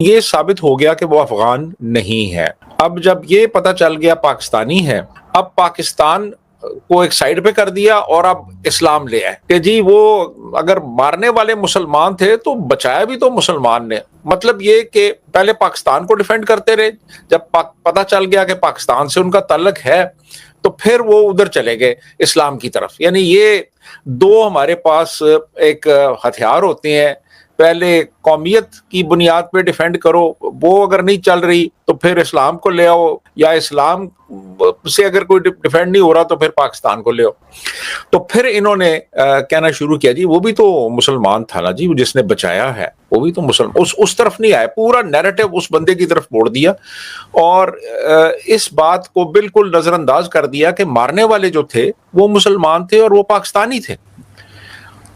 یہ ثابت ہو گیا کہ وہ افغان نہیں ہے. اب جب یہ پتہ چل گیا پاکستانی ہے، اب پاکستان کو ایک سائڈ پہ کر دیا اور اب اسلام لے آئے کہ جی وہ اگر مارنے والے مسلمان تھے تو بچایا بھی تو مسلمان نے. مطلب یہ کہ پہلے پاکستان کو ڈیفینڈ کرتے رہے، جب پتہ چل گیا کہ پاکستان سے ان کا تعلق ہے تو پھر وہ ادھر چلے گئے اسلام کی طرف. یعنی یہ دو ہمارے پاس ایک ہتھیار ہوتے ہیں، پہلے قومیت کی بنیاد پہ ڈیفینڈ کرو، وہ اگر نہیں چل رہی تو پھر اسلام کو لے آؤ، یا اسلام سے اگر کوئی ڈیفینڈ نہیں ہو رہا تو پھر پاکستان کو لے آؤ. تو پھر انہوں نے کہنا شروع کیا جی وہ بھی تو مسلمان تھا نا جی، جس نے بچایا ہے وہ بھی تو مسلمان. اس طرف نہیں آئے، پورا نیریٹو اس بندے کی طرف موڑ دیا اور اس بات کو بالکل نظر انداز کر دیا کہ مارنے والے جو تھے وہ مسلمان تھے اور وہ پاکستانی تھے.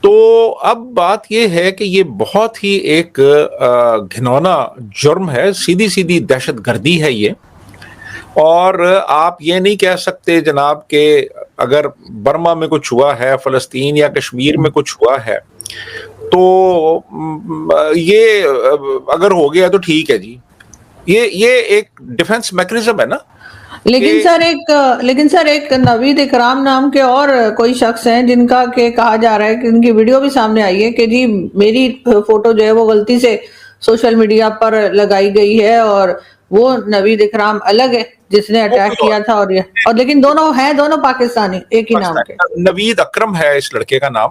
تو اب بات یہ ہے کہ یہ بہت ہی ایک گھنونا جرم ہے، سیدھی سیدھی دہشت گردی ہے یہ. اور آپ یہ نہیں کہہ سکتے جناب کہ اگر برما میں کچھ ہوا ہے، فلسطین یا کشمیر میں کچھ ہوا ہے تو یہ اگر ہو گیا تو ٹھیک ہے جی، یہ ایک ڈیفنس میکنزم ہے نا. لیکن سر ایک نوید اکرام نام کے اور کوئی شخص ہیں جن کا کہ کہا جا رہا ہے کہ ان کی ویڈیو بھی سامنے آئی ہے کہ جی میری فوٹو جو ہے وہ غلطی سے سوشل میڈیا پر لگائی گئی ہے اور وہ نوید اکرام الگ ہے جس نے اٹیک کیا تھا، اور لیکن دونوں پاکستانی ایک ہی نام کے. نوید اکرم ہے اس لڑکے کا نام،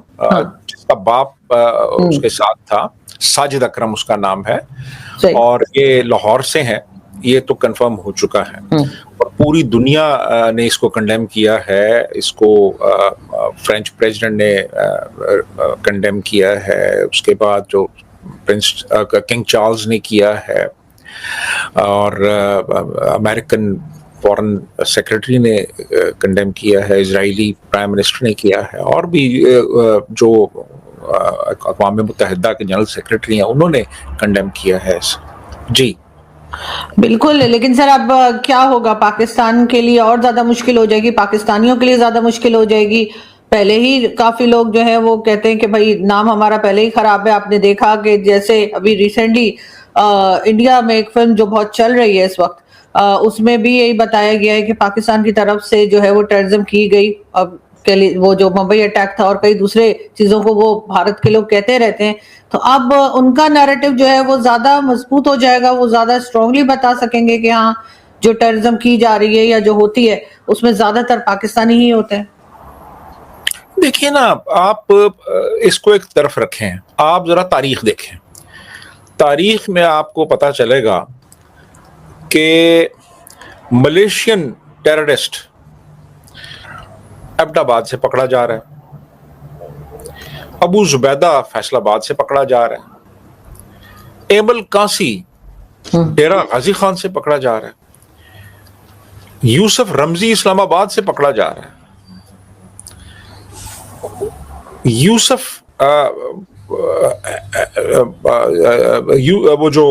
جس کا باپ اس کے ساتھ تھا، ساجد اکرم اس کا نام ہے، اور یہ لاہور سے ہیں، یہ تو کنفرم ہو چکا ہے. اور پوری دنیا نے اس کو کنڈیم کیا ہے، اس کو فرینچ پریزیڈنٹ نے کنڈیم کیا ہے، اس کے بعد جو کنگ چارلز نے کیا ہے، اور امریکن فورن سیکرٹری نے کنڈیم کیا ہے، اسرائیلی پرائم منسٹر نے کیا ہے، اور بھی جو اقوام متحدہ کے جنرل سیکرٹری ہیں انہوں نے کنڈیم کیا ہے. جی بالکل. لیکن سر اب کیا ہوگا؟ پاکستان کے لیے اور زیادہ مشکل ہو جائے گی، پاکستانیوں کے لیے زیادہ مشکل ہو جائے گی. پہلے ہی کافی لوگ جو ہیں وہ کہتے ہیں کہ بھائی نام ہمارا پہلے ہی خراب ہے. آپ نے دیکھا کہ جیسے ابھی ریسنٹلی انڈیا میں ایک فلم جو بہت چل رہی ہے اس وقت، اس میں بھی یہی بتایا گیا ہے کہ پاکستان کی طرف سے جو ہے وہ ٹیررزم کی گئی. اب وہ جو ممبئی اٹیک تھا اور کئی دوسرے چیزوں کو وہ بھارت کے لوگ کہتے رہتے ہیں، تو اب ان کا نیریٹو جو ہے وہ زیادہ مضبوط ہو جائے گا، وہ زیادہ اسٹرانگلی بتا سکیں گے کہ ہاں جو ٹیررزم کی جا رہی ہے یا جو ہوتی ہے اس میں زیادہ تر پاکستانی ہی ہوتے ہیں. دیکھیے نا، آپ اس کو ایک طرف رکھیں، آپ ذرا تاریخ دیکھیں. تاریخ میں آپ کو پتا چلے گا کہ ملیشین ٹیررسٹ ایبٹ آباد سے پکڑا جا رہا ہے، ابو زبیدہ فیصل آباد سے پکڑا جا رہا ہے، ایمل کانسی ڈیرہ غازی خان سے پکڑا جا رہا ہے، یوسف رمزی اسلام آباد سے پکڑا جا رہا ہے، وہ جو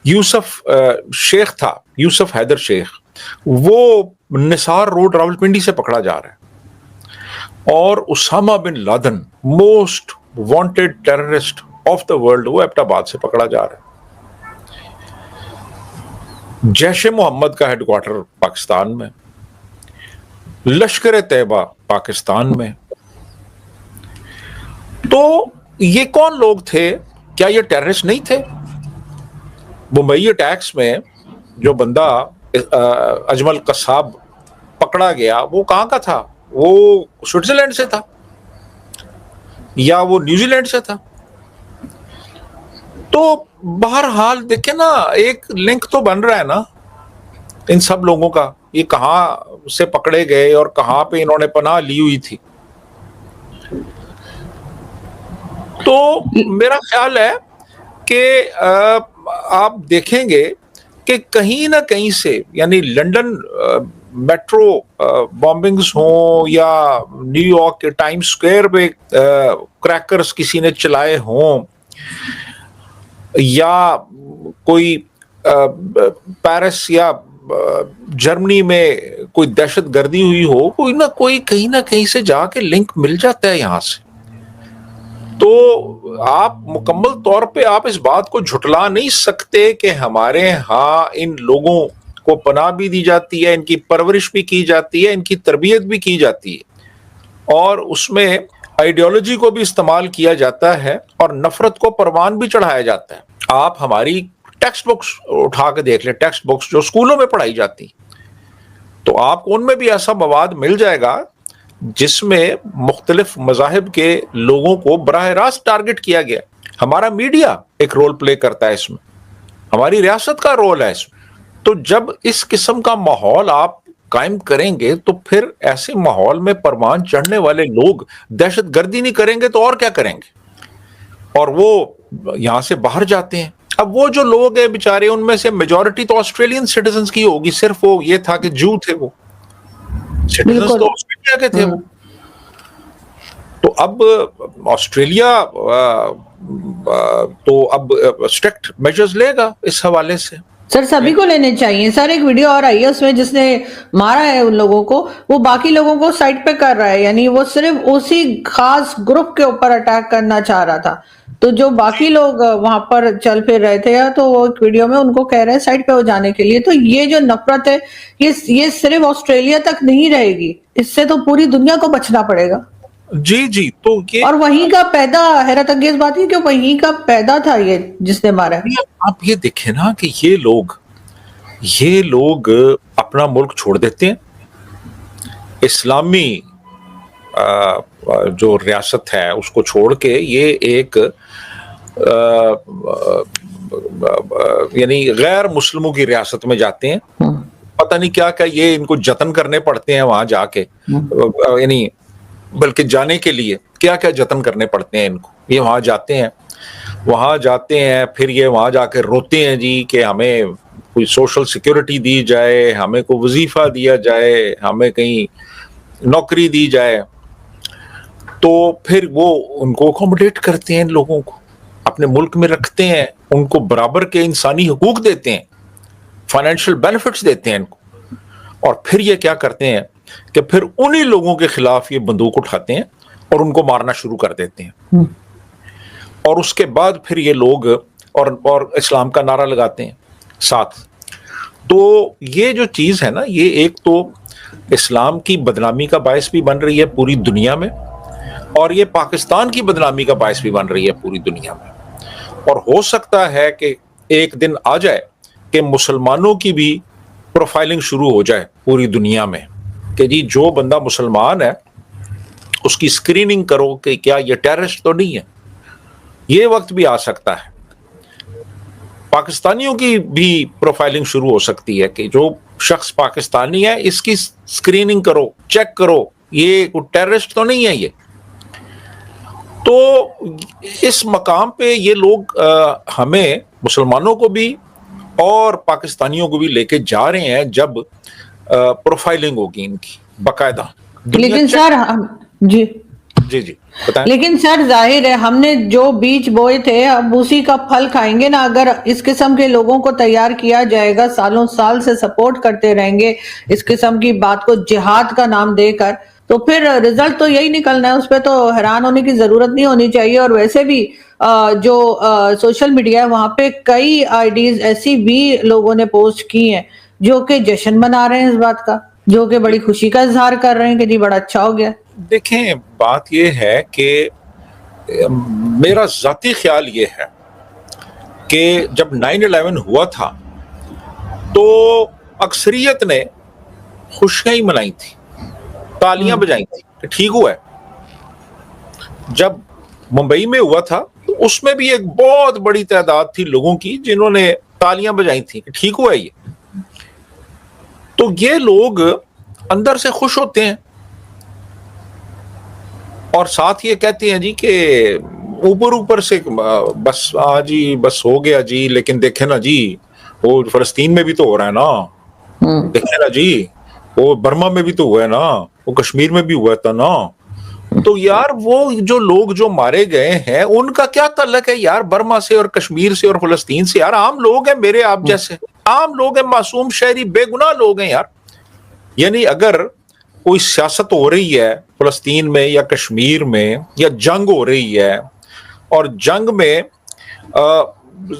یوسف شیخ تھا، یوسف حیدر شیخ، وہ نثار روڈ راولپنڈی سے پکڑا جا رہا ہے، اور Osama bin Laden most wanted terrorist of the world وہ ایبٹ آباد سے پکڑا جا رہا ہے. جیش محمد کا ہیڈ کوارٹر پاکستان میں، لشکر طیبہ پاکستان میں. تو یہ کون لوگ تھے؟ کیا یہ ٹیررسٹ نہیں تھے؟ ممبئی اٹیکس میں جو بندہ اجمل قصاب پکڑا گیا وہ کہاں کا تھا؟ وہ سوئٹزرلینڈ سے تھا یا وہ نیوزی لینڈ سے تھا. تو بہرحال دیکھیں نا، ایک لنک تو بن رہا ہے نا ان سب لوگوں کا، یہ کہاں سے پکڑے گئے اور کہاں پہ انہوں نے پناہ لی ہوئی تھی. تو میرا خیال ہے کہ آپ دیکھیں گے کہ کہیں نہ کہیں سے، یعنی لنڈن میٹرو بامبنگز ہوں یا نیو یارک کے ٹائم سکوائر پہ کریکرز کسی نے چلائے ہوں، یا کوئی پیرس یا جرمنی میں کوئی دہشت گردی ہوئی ہو، کوئی نہ کوئی کہیں نہ کہیں سے جا کے لنک مل جاتا ہے یہاں سے. تو آپ مکمل طور پہ آپ اس بات کو جھٹلا نہیں سکتے کہ ہمارے ہاں ان لوگوں کو پناہ بھی دی جاتی ہے، ان کی پرورش بھی کی جاتی ہے، ان کی تربیت بھی کی جاتی ہے، اور اس میں آئیڈیالوجی کو بھی استعمال کیا جاتا ہے اور نفرت کو پروان بھی چڑھایا جاتا ہے۔ آپ ہماری ٹیکسٹ بکس اٹھا کے دیکھ لیں، ٹیکسٹ بکس جو اسکولوں میں پڑھائی جاتی، تو آپ کو ان میں بھی ایسا مواد مل جائے گا جس میں مختلف مذاہب کے لوگوں کو براہ راست ٹارگٹ کیا گیا۔ ہمارا میڈیا ایک رول پلے کرتا ہے اس میں، ہماری ریاست کا رول ہے اس میں۔ تو جب اس قسم کا ماحول آپ قائم کریں گے تو پھر ایسے ماحول میں پروان چڑھنے والے لوگ دہشت گردی نہیں کریں گے تو اور کیا کریں گے، اور وہ یہاں سے باہر جاتے ہیں۔ اب وہ جو لوگ ہیں بیچارے، ان میں سے میجورٹی تو آسٹریلین سٹیزنز کی ہوگی، صرف وہ یہ تھا کہ جو تھے، وہ سٹیزنز تو آسٹریلیا کے تھے وہ۔ تو اب آسٹریلیا تو اب اسٹرکٹ میجرز لے گا اس حوالے سے۔ سر سبھی کو لینے چاہیے سر۔ ایک ویڈیو اور آئی ہے اس میں جس نے مارا ہے ان لوگوں کو، وہ باقی لوگوں کو سائٹ پہ کر رہا ہے، یعنی وہ صرف اسی خاص گروپ کے اوپر اٹیک کرنا چاہ رہا تھا، تو جو باقی لوگ وہاں پر چل پھر رہے تھے تو وہ ایک ویڈیو میں ان کو کہہ رہے ہیں سائٹ پہ ہو جانے کے لیے۔ تو یہ جو نفرت ہے یہ صرف آسٹریلیا تک نہیں رہے گی، اس سے تو پوری دنیا کو بچنا پڑے گا۔ جی تو یہ اور وہیں کا پیدا، حیرت انگیز بات ہے کہ وہیں کا پیدا تھا یہ جس نے مارا ہے۔ آپ یہ دیکھیں نا کہ یہ لوگ اپنا ملک چھوڑ دیتے ہیں، اسلامی جو ریاست ہے اس کو چھوڑ کے یہ ایک یعنی غیر مسلموں کی ریاست میں جاتے ہیں۔ پتہ نہیں کیا یہ ان کو جتن کرنے پڑتے ہیں وہاں جا کے، یعنی بلکہ جانے کے لیے کیا جتن کرنے پڑتے ہیں ان کو۔ یہ وہاں جاتے ہیں پھر یہ وہاں جا کے روتے ہیں جی کہ ہمیں کوئی سوشل سیکیورٹی دی جائے، ہمیں کوئی وظیفہ دیا جائے، ہمیں کہیں نوکری دی جائے۔ تو پھر وہ ان کو اکوموڈیٹ کرتے ہیں، ان لوگوں کو اپنے ملک میں رکھتے ہیں، ان کو برابر کے انسانی حقوق دیتے ہیں، فائنینشیل بینیفٹس دیتے ہیں ان کو، اور پھر یہ کیا کرتے ہیں کہ پھر انہی لوگوں کے خلاف یہ بندوق اٹھاتے ہیں اور ان کو مارنا شروع کر دیتے ہیں، اور اس کے بعد پھر یہ لوگ اور اسلام کا نعرہ لگاتے ہیں ساتھ۔ تو یہ جو چیز ہے نا، یہ ایک تو اسلام کی بدنامی کا باعث بھی بن رہی ہے پوری دنیا میں، اور یہ پاکستان کی بدنامی کا باعث بھی بن رہی ہے پوری دنیا میں۔ اور ہو سکتا ہے کہ ایک دن آ جائے کہ مسلمانوں کی بھی پروفائلنگ شروع ہو جائے پوری دنیا میں، کہ جی جو بندہ مسلمان ہے اس کی اسکریننگ کرو کہ کیا یہ ٹیررسٹ تو نہیں ہے۔ یہ وقت بھی آ سکتا ہے، پاکستانیوں کی بھی پروفائلنگ شروع ہو سکتی ہے کہ جو شخص پاکستانی ہے اس کی اسکریننگ کرو، چیک کرو یہ کوئی ٹیررسٹ تو نہیں ہے یہ۔ تو اس مقام پہ یہ لوگ ہمیں مسلمانوں کو بھی اور پاکستانیوں کو بھی لے کے جا رہے ہیں، جب پروفائلنگ ہوگی ان کی باقاعدہ۔ لیکن سر جی بتائیں۔ لیکن سر ظاہر ہے ہم نے جو بیج بوئے تھے اب اسی کا پھل کھائیں گے نا۔ اگر اس قسم کے لوگوں کو تیار کیا جائے گا، سالوں سال سے سپورٹ کرتے رہیں گے اس قسم کی بات کو جہاد کا نام دے کر، تو پھر رزلٹ تو یہی نکلنا ہے۔ اس پہ تو حیران ہونے کی ضرورت نہیں ہونی چاہیے۔ اور ویسے بھی جو سوشل میڈیا ہے وہاں پہ کئی آئیڈیز ایسی بھی لوگوں نے پوسٹ کی ہیں جو کہ جشن منا رہے ہیں اس بات کا، جو کہ بڑی خوشی کا اظہار کر رہے ہیں کہ جی بڑا اچھا ہو گیا۔ دیکھیں بات یہ ہے کہ میرا ذاتی خیال یہ ہے کہ جب 9/11 ہوا تھا تو اکثریت نے خوشیاں ہی منائی تھی، تالیاں بجائی تھی کہ ٹھیک ہوا ہے۔ جب ممبئی میں ہوا تھا تو اس میں بھی ایک بہت بڑی تعداد تھی لوگوں کی جنہوں نے تالیاں بجائی تھی کہ ٹھیک ہوا ہے یہ۔ تو یہ لوگ اندر سے خوش ہوتے ہیں اور ساتھ یہ کہتے ہیں جی کہ اوپر سے بس جی بس ہو گیا جی، لیکن دیکھیں نا جی وہ فلسطین میں بھی تو ہو رہا ہے نا، دیکھیں نا جی وہ برما میں بھی تو ہوا ہے نا، وہ کشمیر میں بھی ہوا تھا نا۔ تو یار وہ جو لوگ جو مارے گئے ہیں ان کا کیا تعلق ہے یار برما سے اور کشمیر سے اور فلسطین سے؟ یار عام لوگ ہیں، میرے آپ جیسے عام لوگ ہیں، معصوم شہری بے گناہ لوگ ہیں یار۔ یعنی اگر کوئی سیاست ہو رہی ہے فلسطین میں یا کشمیر میں، یا جنگ ہو رہی ہے اور جنگ میں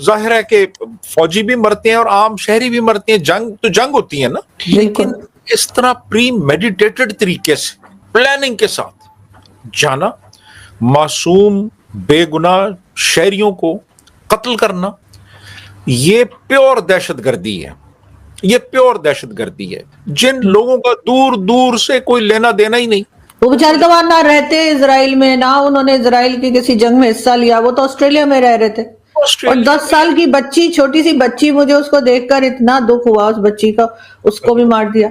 ظاہر ہے کہ فوجی بھی مرتے ہیں اور عام شہری بھی مرتے ہیں. جنگ تو جنگ ہوتی ہے نا, لیکن اس طرح پری میڈیٹیٹڈ طریقے سے پلاننگ کے ساتھ جانا, معصوم بے گناہ شہریوں کو قتل کرنا, یہ پیور دہشت گردی ہے. یہ پیور دہشت گردی ہے جن لوگوں کا دور دور سے کوئی لینا دینا ہی نہیں. وہ بیچارے تو وہاں نہ رہتے اسرائیل میں, نہ انہوں نے اسرائیل کی کسی جنگ میں حصہ لیا, وہ تو آسٹریلیا میں رہ رہے تھے. اور 10 سال کی بچی, چھوٹی سی بچی, مجھے اس کو دیکھ کر اتنا دکھ ہوا اس بچی کا, اس کو بھی مار دیا.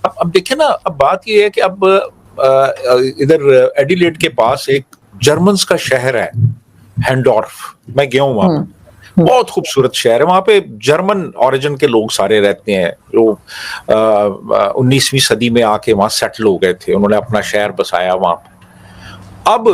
اب دیکھیں نا, اب بات یہ ہے کہ اب ادھر ایڈیلیڈ کے پاس ایک جرمنز کا شہر ہے ہینڈورف, میں گیا ہوں وہاں, بہت خوبصورت شہر ہے. وہاں پہ جرمن اوریجن کے لوگ سارے رہتے ہیں جو 19ویں صدی میں آ کے وہاں سیٹل ہو گئے تھے, انہوں نے اپنا شہر بسایا وہاں پہ. اب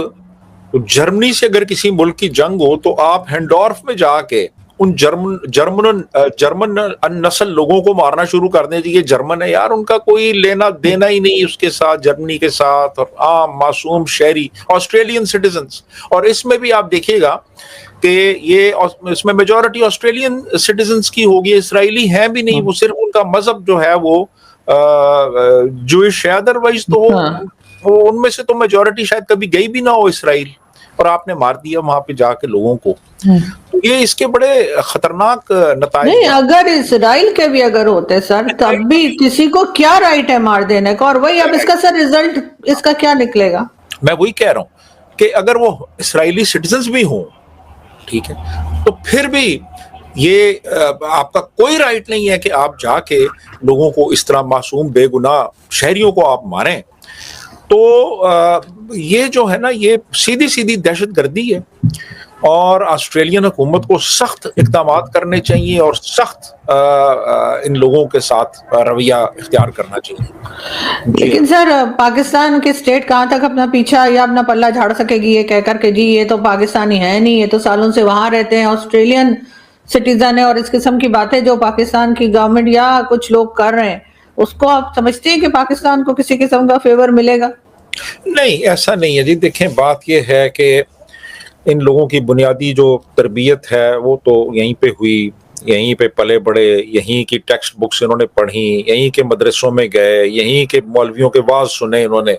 جرمنی سے اگر کسی ملک کی جنگ ہو تو آپ ہینڈورف میں جا کے ان جرمن نسل لوگوں کو مارنا شروع کر دیں. یہ جرمن ہے یار, ان کا کوئی لینا دینا ہی نہیں اس کے ساتھ, جرمنی کے ساتھ. اور عام معصوم شہری آسٹریلین سٹیزنز, اور اس میں بھی آپ دیکھیے گا کہ یہ اس میں میجورٹی آسٹریلین سٹیزنز کی ہوگی, اسرائیلی ہیں بھی نہیں. وہ صرف ان کا مذہب جو ہے وہ جوئش ہے, ادروائز تو وہ ان میں سے تو میجورٹی شاید کبھی گئی بھی نہ ہو اسرائیل, اور آپ نے مار دیا وہاں پہ جا کے لوگوں کو. یہ اس کے بڑے خطرناک نتائج. نہیں, اگر اسرائیل کے بھی اگر ہوتے سر, تب بھی کسی کو کیا رائٹ ہے مار دینے کا؟ اور وہی اب اس کا سر ریزلٹ اس کا کیا نکلے گا؟ میں وہی کہہ رہا ہوں کہ اگر وہ اسرائیلی سٹیزنز بھی ہوں, ٹھیک ہے, تو پھر بھی یہ آپ کا کوئی رائٹ نہیں ہے کہ آپ جا کے لوگوں کو اس طرح معصوم بے گناہ شہریوں کو آپ ماریں. تو یہ جو ہے نا, یہ سیدھی سیدھی دہشت گردی ہے, اور آسٹریلین حکومت کو سخت اقدامات کرنے چاہیے اور سخت ان لوگوں کے ساتھ رویہ اختیار کرنا چاہیے. لیکن سر, پاکستان کی اسٹیٹ کہاں تک اپنا پیچھا یا اپنا پلہ جھاڑ سکے گی یہ کہہ کر کہ جی یہ تو پاکستانی ہے نہیں, یہ تو سالوں سے وہاں رہتے ہیں, آسٹریلین سٹیزن ہے, اور اس قسم کی باتیں جو پاکستان کی گورنمنٹ یا کچھ لوگ کر رہے ہیں, اس کو آپ سمجھتے ہیں کہ پاکستان کو کسی قسم کا فیور ملے گا؟ نہیں, ایسا نہیں ہے جی. دیکھیں, بات یہ ہے کہ ان لوگوں کی بنیادی جو تربیت ہے وہ تو یہیں پہ ہوئی, یہیں پہ پلے بڑے, یہیں کی ٹیکسٹ بکس انہوں نے پڑھی, یہیں کے مدرسوں میں گئے, یہیں کے مولویوں کے واعظ سنے انہوں نے.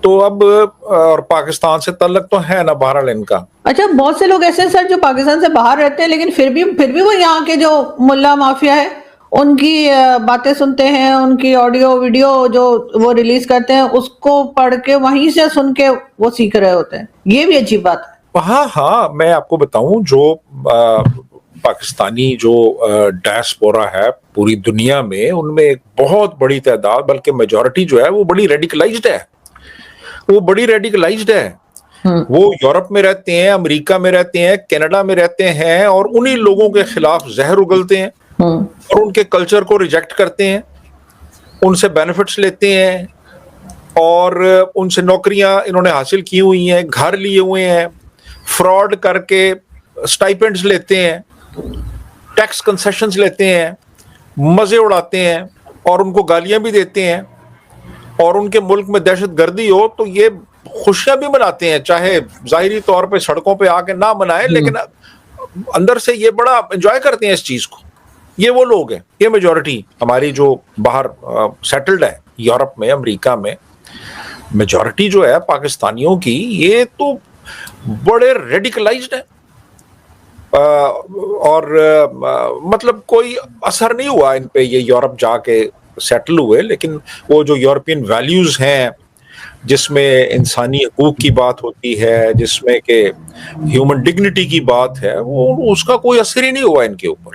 تو اب اور پاکستان سے تعلق تو ہے نا بہرحال ان کا. اچھا, بہت سے لوگ ایسے ہیں سر جو پاکستان سے باہر رہتے ہیں, لیکن پھر بھی وہ یہاں کے جو ملا مافیا ہے ان کی باتیں سنتے ہیں, ان کی آڈیو ویڈیو جو وہ ریلیز کرتے ہیں اس کو پڑھ کے وہیں سے سن کے وہ سیکھ رہے ہوتے ہیں. یہ بھی عجیب بات ہے. ہاں, میں آپ کو بتاؤں, جو پاکستانی جو ڈائسپورا ہے پوری دنیا میں, ان میں ایک بہت بڑی تعداد, بلکہ میجورٹی جو ہے وہ بڑی ریڈیکلائزڈ ہے. وہ یورپ میں رہتے ہیں, امریکہ میں رہتے ہیں, کینیڈا میں رہتے ہیں, اور انہی لوگوں کے خلاف زہر اگلتے ہیں اور ان کے کلچر کو ریجیکٹ کرتے ہیں, ان سے بینیفٹس لیتے ہیں, اور ان سے نوکریاں انہوں نے حاصل کی ہوئی ہیں, گھر لیے ہوئے ہیں, فراڈ کر کے سٹائپنڈز لیتے ہیں, ٹیکس کنسیشنز لیتے ہیں, مزے اڑاتے ہیں, اور ان کو گالیاں بھی دیتے ہیں. اور ان کے ملک میں دہشت گردی ہو تو یہ خوشیاں بھی مناتے ہیں, چاہے ظاہری طور پہ سڑکوں پہ آ کے نہ منائیں, لیکن اندر سے یہ بڑا انجوائے کرتے ہیں اس چیز کو. یہ وہ لوگ ہیں, یہ میجورٹی ہماری جو باہر سیٹلڈ ہے یورپ میں, امریکہ میں, میجورٹی جو ہے پاکستانیوں کی, یہ تو بڑے ریڈیکلائزڈ ہیں. اور مطلب کوئی اثر نہیں ہوا ان پہ, یہ یورپ جا کے سیٹل ہوئے, لیکن وہ جو یورپین ویلیوز ہیں جس میں انسانی حقوق کی بات ہوتی ہے, جس میں کہ ہیومن ڈگنیٹی کی بات ہے, وہ اس کا کوئی اثر ہی نہیں ہوا ان کے اوپر.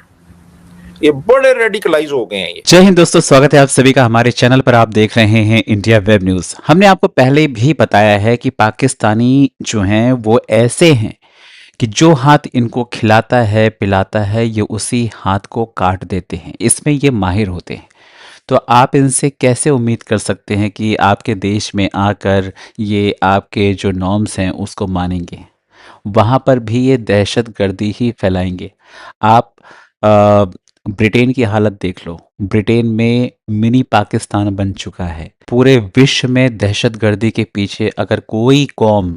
یہ بڑے ریڈیکلائز ہو گئے ہیں. یہ جے ہند دوستو, سواگت ہے آپ سبھی کا ہمارے چینل پر. آپ دیکھ رہے ہیں انڈیا ویب نیوز. ہم نے آپ کو پہلے بھی بتایا ہے کہ پاکستانی جو ہیں وہ ایسے ہیں کہ جو ہاتھ ان کو کھلاتا ہے پلاتا ہے, یہ اسی ہاتھ کو کاٹ دیتے ہیں. اس میں یہ ماہر ہوتے ہیں. تو آپ ان سے کیسے امید کر سکتے ہیں کہ آپ کے دیش میں آ کر یہ آپ کے جو نارمز ہیں اس کو مانیں گے؟ وہاں پر بھی یہ دہشت گردی ہی پھیلائیں گے. آپ برٹین کی حالت دیکھ لو. برٹین میں منی پاکستان بن چکا ہے. پورے وشو میں دہشت گردی کے پیچھے اگر کوئی قوم